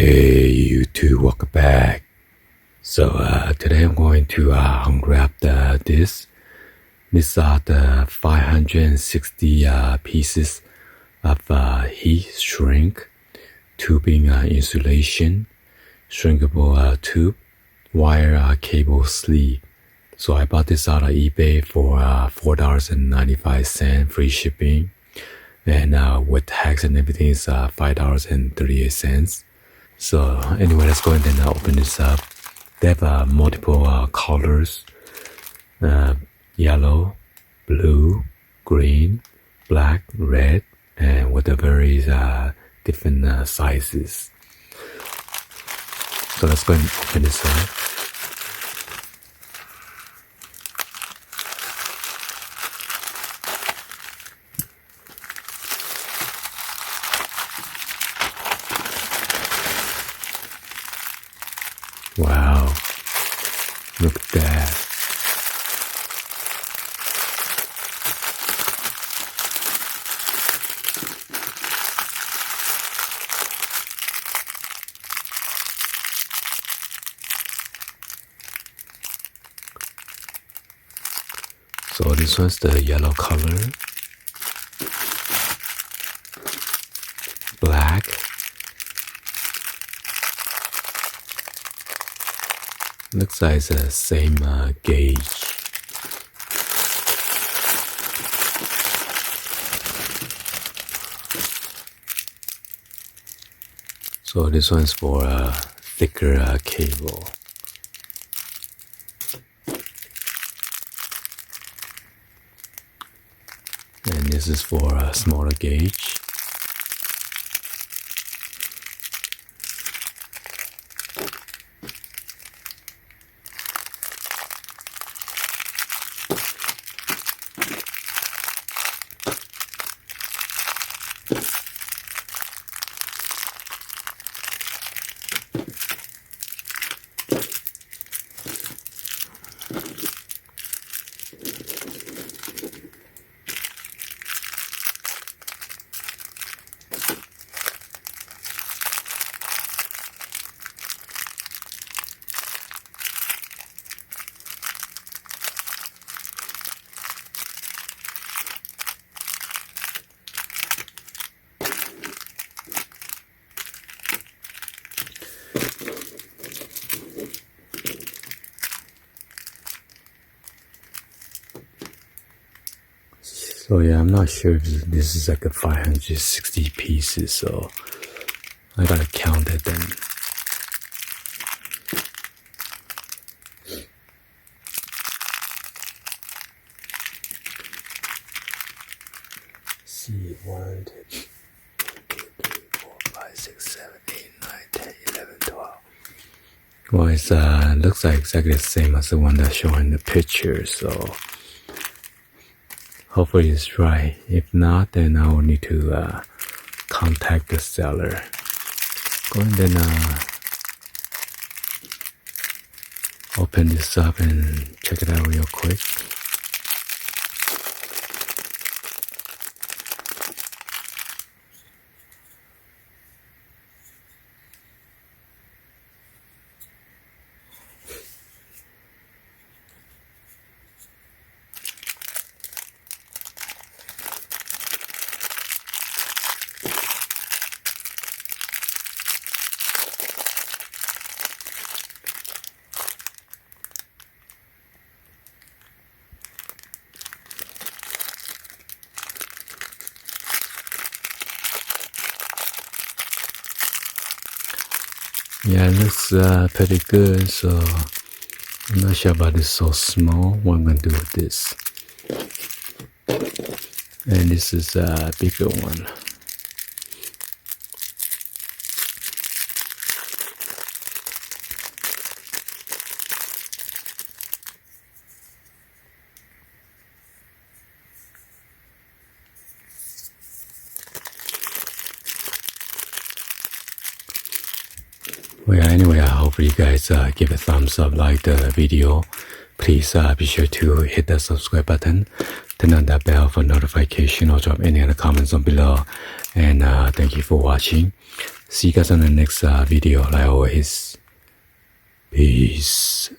Hey, you two, welcome back. So today I'm going to unwrap this. These are the 560 pieces of heat shrink, tubing insulation, shrinkable tube, wire cable sleeve. So I bought this out of eBay for $4.95 free shipping. And with tax and everything is $5.38. So anyway, let's go ahead and open this up. They have multiple colors, yellow, blue, green, black, red, and with the various different sizes. So let's go ahead and open this up. Wow, look at that. So this one's the yellow color, black, looks like it's the same gauge. So this one's for a thicker cable. And this is for a smaller gauge. So yeah, I'm not sure if this is like a 560 pieces, so I gotta count it then. See, 1, 2, 3, 4, 5, 6, 7, 8, 9, 10, 11, 12. Well, it looks like exactly the same as the one that's showing the picture, so hopefully it's right. If not, then I will need to contact the seller. Go and then open this up and check it out real quick. Yeah, it looks pretty good, so I'm not sure about this so small. What I'm going to do with this. And this is a bigger one. Well, anyway, I hope you guys give a thumbs up, like the video. Please be sure to hit that subscribe button, turn on that bell for notification, or drop any other comments on below. And thank you for watching. See you guys on the next video. Like always, peace.